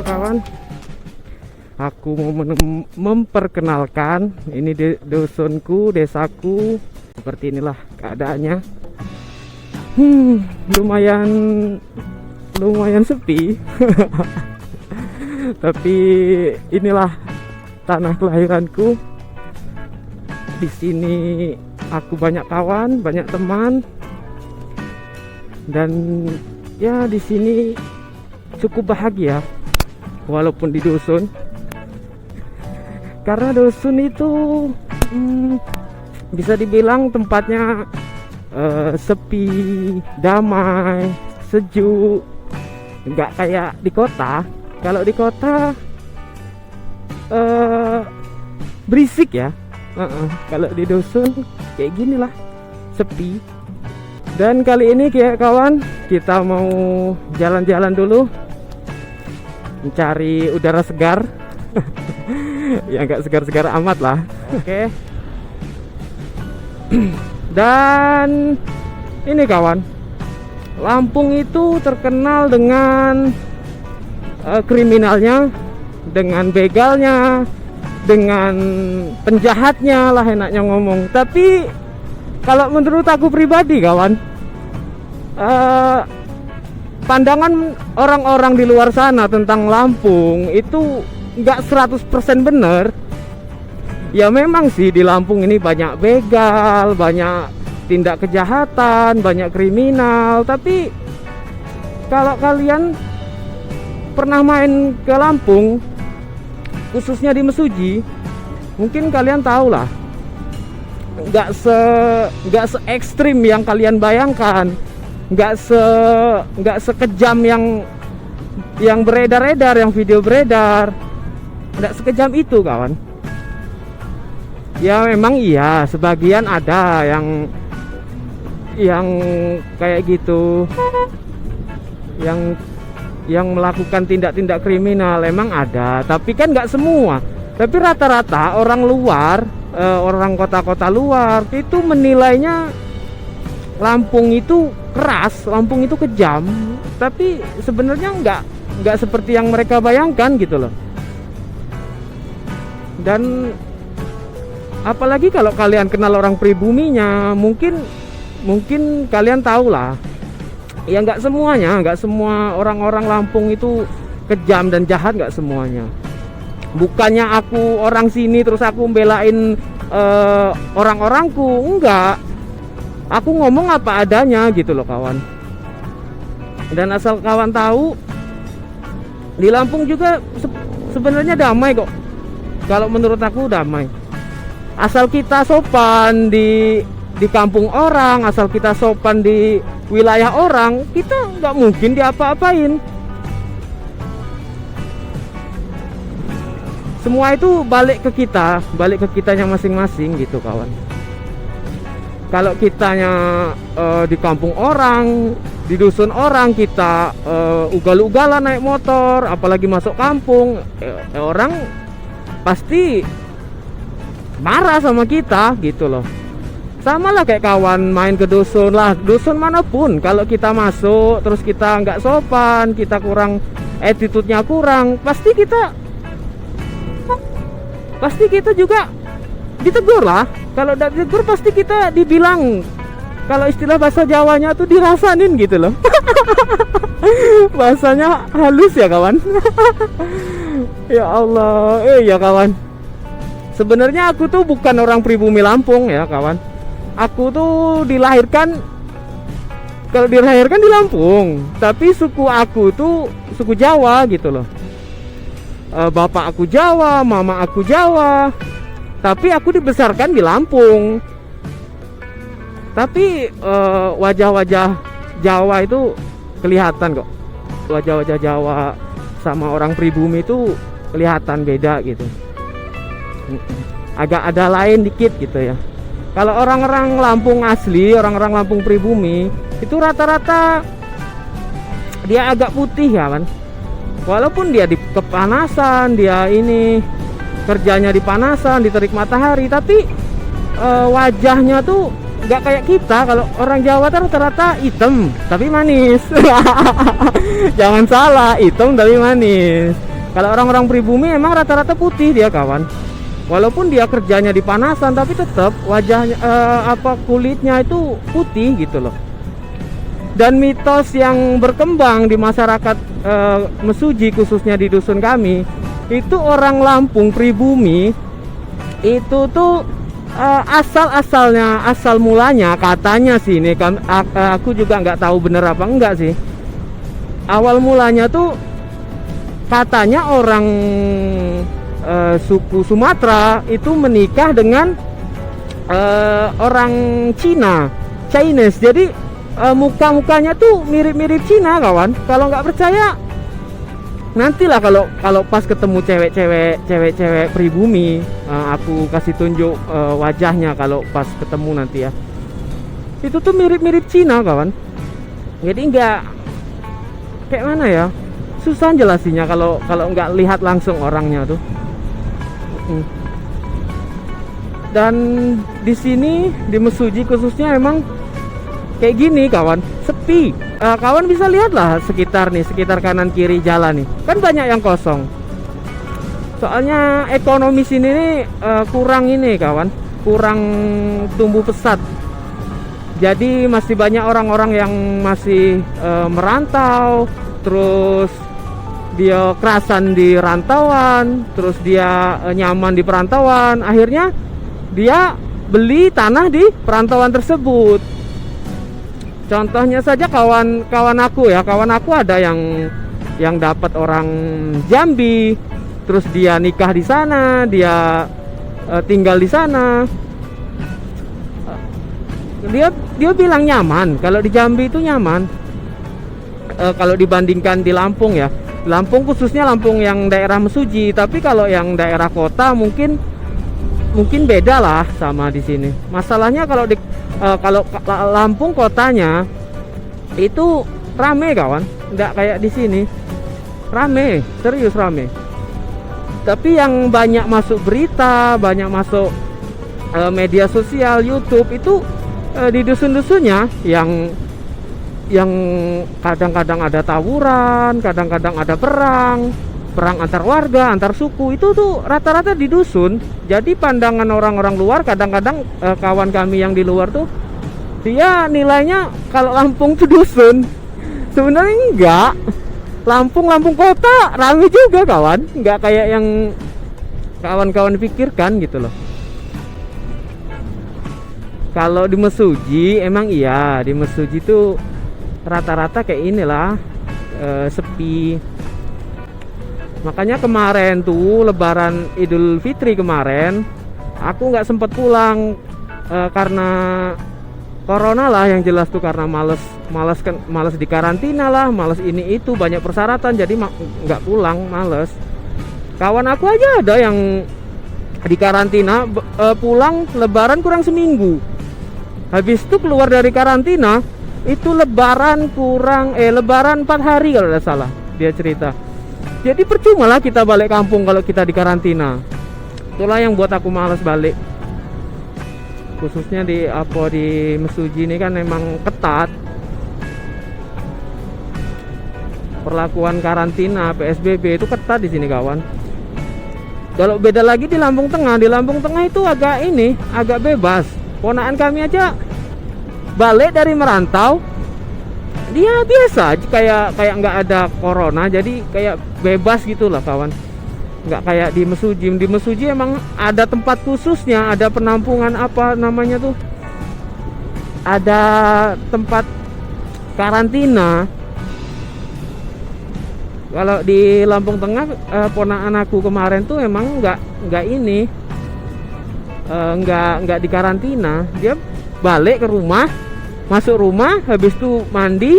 ya kawan, aku mau memperkenalkan ini dusunku, desaku. Seperti inilah keadaannya. Lumayan sepi. Tapi inilah tanah kelahiranku. Di sini aku banyak kawan, banyak teman. Dan ya di sini cukup bahagia walaupun di dusun, karena dusun itu bisa dibilang tempatnya sepi, damai, sejuk, nggak kayak di kota. Kalau di kota berisik ya. Kalau di dusun kayak gini lah, sepi. Dan kali ini kayak kawan, kita mau jalan-jalan dulu mencari udara segar. Ya nggak segar-segar amat lah. Oke. Dan ini kawan, Lampung itu terkenal dengan kriminalnya, dengan begalnya, dengan penjahatnya lah enaknya ngomong. Tapi kalau menurut aku pribadi kawan, pandangan orang-orang di luar sana tentang Lampung itu nggak 100% bener. Ya memang sih di Lampung ini banyak begal, banyak tindak kejahatan, banyak kriminal. Tapi kalau kalian pernah main ke Lampung, khususnya di Mesuji, mungkin kalian tahu lah, nggak se ekstrim yang kalian bayangkan, nggak sekejam yang beredar-edar, yang video beredar, nggak sekejam itu kawan. Ya memang iya, sebagian ada yang kayak gitu, yang melakukan tindak-tindak kriminal, emang ada. Tapi kan nggak semua. Tapi rata-rata orang luar, orang kota-kota luar itu menilainya Lampung itu keras, Lampung itu kejam. Tapi sebenarnya nggak seperti yang mereka bayangkan gitu loh. Dan apalagi kalau kalian kenal orang pribuminya, mungkin kalian tahu lah. Ya nggak semuanya, nggak semua orang-orang Lampung itu kejam dan jahat, nggak semuanya. Bukannya aku orang sini terus aku membelain orang-orangku, enggak. Aku ngomong apa adanya gitu loh kawan. Dan asal kawan tahu, di Lampung juga sebenarnya damai kok. Kalau menurut aku damai. Asal kita sopan di kampung orang, asal kita sopan di wilayah orang, kita nggak mungkin diapa-apain. Semua itu balik ke kitanya masing-masing gitu kawan. Kalau kitanya di kampung orang, di dusun orang, kita ugal-ugalan naik motor, apalagi masuk kampung, orang pasti marah sama kita gitu loh. Sama lah kayak kawan main ke dusun lah, dusun manapun, kalau kita masuk terus kita nggak sopan, kita kurang, attitude-nya kurang, pasti kita juga ditegur lah. Kalau udah ditegur pasti kita dibilang, kalau istilah bahasa Jawanya tuh dirasanin gitu loh. Bahasanya halus ya kawan. Ya Allah, ya kawan. Sebenarnya aku tuh bukan orang pribumi Lampung ya kawan. Aku tuh dilahirkan di Lampung, tapi suku aku tuh suku Jawa gitu loh. Bapak aku Jawa, mama aku Jawa, tapi aku dibesarkan di Lampung. Tapi wajah-wajah Jawa itu kelihatan kok. Wajah-wajah Jawa sama orang pribumi itu kelihatan beda gitu. Agak ada lain dikit gitu ya. Kalau orang-orang Lampung asli, orang-orang Lampung pribumi itu rata-rata dia agak putih ya kan. Walaupun dia di kepanasan, dia ini kerjanya di panasan, diterik matahari, tapi wajahnya tuh nggak kayak kita. Kalau orang Jawa tuh rata-rata hitam tapi manis. Jangan salah, hitam tapi manis. Kalau orang-orang pribumi emang rata-rata putih dia kawan. Walaupun dia kerjanya di panasan, tapi tetap wajahnya kulitnya itu putih gitu loh. Dan mitos yang berkembang di masyarakat Mesuji, khususnya di dusun kami, itu orang Lampung pribumi itu tuh asal mulanya katanya sih, ini kan aku juga nggak tahu bener apa enggak sih. Awal mulanya tuh katanya orang suku Sumatera itu menikah dengan orang Chinese. Jadi muka-mukanya tuh mirip-mirip Cina kawan. Kalau nggak percaya, nantilah kalau pas ketemu cewek pribumi, aku kasih tunjuk wajahnya kalau pas ketemu nanti ya. Itu tuh mirip-mirip Cina kawan. Jadi nggak, kayak mana ya, susah jelasinnya kalau nggak lihat langsung orangnya tuh. Dan di sini di Mesuji khususnya emang kayak gini kawan, sepi. Kawan bisa lihat lah sekitar kanan kiri jalan nih, kan banyak yang kosong. Soalnya ekonomi sini nih kurang ini kawan, kurang tumbuh pesat. Jadi masih banyak orang-orang yang masih merantau, terus dia kerasan di rantauan, terus dia nyaman di perantauan, akhirnya dia beli tanah di perantauan tersebut. Contohnya saja kawan aku ada yang dapat orang Jambi, terus dia nikah di sana, dia tinggal di sana. Dia bilang nyaman, kalau di Jambi itu nyaman. Kalau dibandingkan di Lampung ya, Lampung khususnya Lampung yang daerah Mesuji, tapi kalau yang daerah kota mungkin beda lah sama di sini. Masalahnya kalau Lampung kotanya itu rame kawan, nggak kayak di sini. Rame, serius rame. Tapi yang banyak masuk berita, banyak masuk media sosial, YouTube itu di dusun-dusunnya yang kadang-kadang ada tawuran, kadang-kadang ada perang antar warga, antar suku. Itu tuh rata-rata di dusun. Jadi pandangan orang-orang luar, kadang-kadang kawan kami yang di luar tuh, dia nilainya kalau Lampung tuh dusun. Sebenarnya enggak. Lampung kota ramai juga kawan, enggak kayak yang kawan-kawan pikirkan gitu loh. Kalau di Mesuji emang iya, di Mesuji tuh rata-rata kayak inilah, sepi. Makanya kemarin tuh Lebaran Idul Fitri kemarin aku nggak sempet pulang karena corona lah, yang jelas tuh, karena males di karantina lah, males ini itu, banyak persyaratan, jadi nggak pulang, males. Kawan aku aja ada yang di karantina, pulang Lebaran kurang seminggu, habis itu keluar dari karantina itu Lebaran 4 hari kalau tidak salah dia cerita. Jadi percuma lah kita balik kampung kalau kita di karantina. Itulah yang buat aku malas balik. Khususnya di Mesuji ini kan memang ketat perlakuan karantina, PSBB itu ketat di sini kawan. Kalau beda lagi di Lampung Tengah. Di Lampung Tengah itu agak bebas. Ponakan kami aja balik dari merantau, dia biasa kayak nggak ada corona, jadi kayak bebas gitu lah kawan. Nggak kayak di Mesuji. Di Mesuji emang ada tempat khususnya, ada penampungan apa namanya tuh, ada tempat karantina. Kalau di Lampung Tengah, ponakan aku kemarin tuh emang nggak di karantina. Dia balik ke rumah, masuk rumah, habis itu mandi,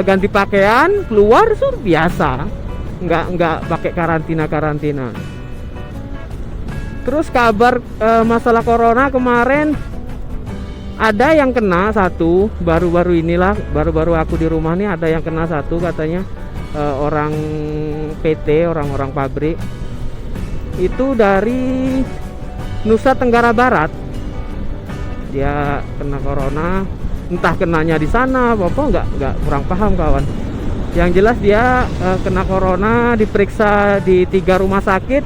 ganti pakaian, keluar sur biasa, nggak pakai karantina. Terus kabar masalah corona kemarin, ada yang kena satu, baru-baru aku di rumah nih, ada yang kena satu katanya, orang PT, orang pabrik itu dari Nusa Tenggara Barat. Dia kena corona, entah kenanya di sana apa nggak kurang paham kawan. Yang jelas dia kena corona, diperiksa di 3 rumah sakit.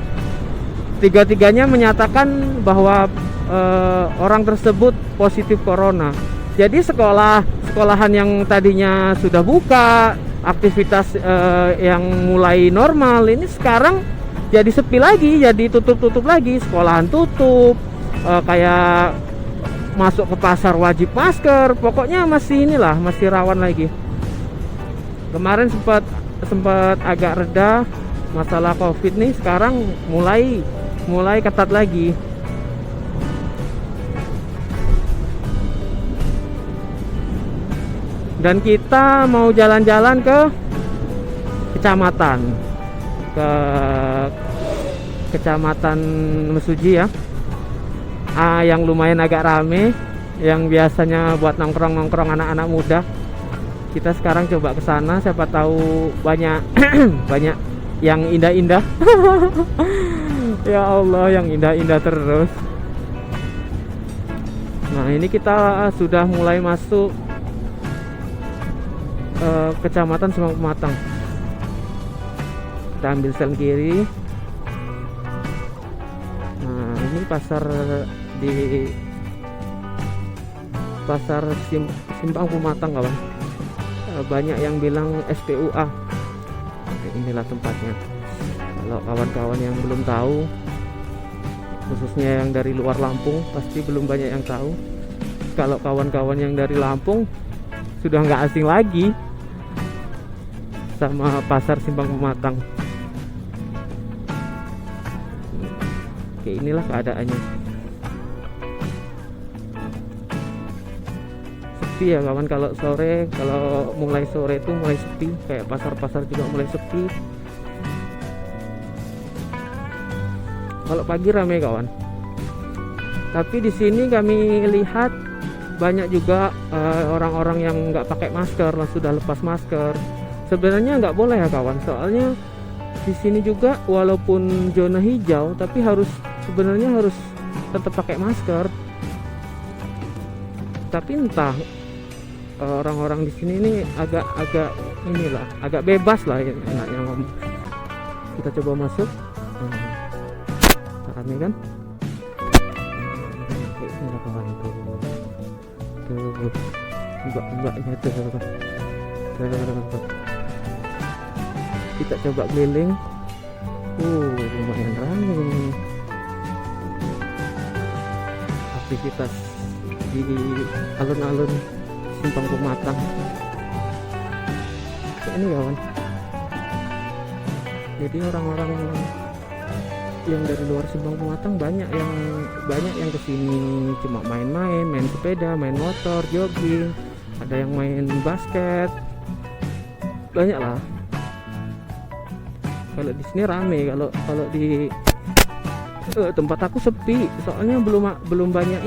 Tiga-tiganya menyatakan bahwa orang tersebut positif corona. Jadi sekolahan yang tadinya sudah buka, aktivitas yang mulai normal, ini sekarang jadi sepi lagi, jadi tutup lagi. Sekolahan tutup, kayak masuk ke pasar wajib masker. Pokoknya masih rawan lagi. Kemarin sempat agak reda masalah Covid nih, sekarang mulai ketat lagi. Dan kita mau jalan-jalan ke kecamatan, kecamatan Mesuji ya, yang lumayan agak rame, yang biasanya buat nongkrong anak-anak muda. Kita sekarang coba ke sana, siapa tahu banyak banyak yang indah-indah. Ya Allah, yang indah-indah terus. Nah, ini kita sudah mulai masuk kecamatan Simpang Pematang. Kita ambil sel kiri. Nah, ini pasar Simpang Pematang, kawan. Banyak yang bilang SPUA. Inilah tempatnya. Kalau kawan-kawan yang belum tahu, khususnya yang dari luar Lampung, pasti belum banyak yang tahu. Kalau kawan-kawan yang dari Lampung sudah nggak asing lagi sama pasar Simpang Pematang. Oke, inilah keadaannya. Sepi ya kawan, kalau mulai sore itu mulai sepi, kayak pasar-pasar juga mulai sepi. Kalau pagi ramai kawan. Tapi di sini kami lihat banyak juga orang-orang yang nggak pakai masker, sudah lepas masker. Sebenarnya nggak boleh ya kawan, soalnya di sini juga walaupun zona hijau, tapi sebenarnya harus tetap pakai masker. Tapi entah orang-orang di sini ini agak bebas lah, enaknya ngomong. Kita coba masuk. Rame kan? Ini kawan tuh mbak-mbaknya tuh. Kita coba keliling. Lumayan ramai. Aktivitas di alun-alun Simpang Pematang. Ini kawan. Jadi orang-orang yang dari luar Simpang Pematang banyak yang kesini cuma main sepeda, main motor, jogging, ada yang main basket, banyak lah. Kalau di sini rame, kalau di tempat aku sepi, soalnya belum banyak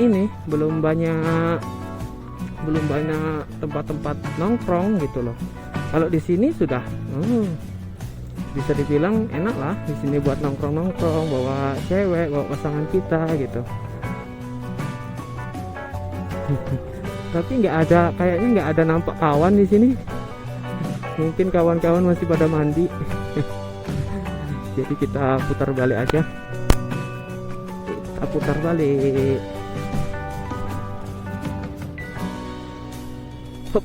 tempat-tempat nongkrong gitu loh. Kalau di sini sudah bisa dibilang enak lah di sini buat nongkrong, bawa cewek, bawa pasangan kita gitu. Tapi kayaknya nggak ada nampak kawan di sini. Mungkin kawan-kawan masih pada mandi. Jadi kita putar balik aja. Kita putar balik. Hop.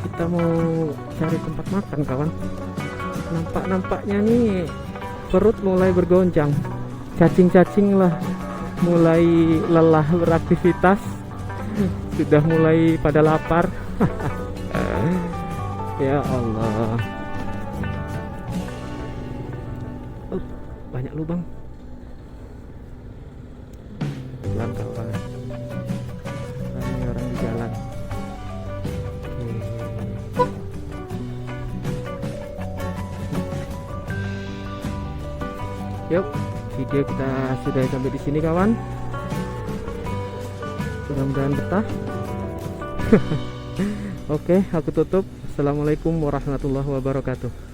Kita mau cari tempat makan kawan. Nampaknya nih perut mulai bergonjang, cacing lah mulai lelah beraktivitas, sudah mulai pada lapar. Ya Allah, banyak lubang. Pelan kawan, ramai orang di jalan. Yuk, video kita sudah sampai di sini kawan. Mudah-mudahan betah. Oke, aku tutup. Assalamualaikum warahmatullahi wabarakatuh.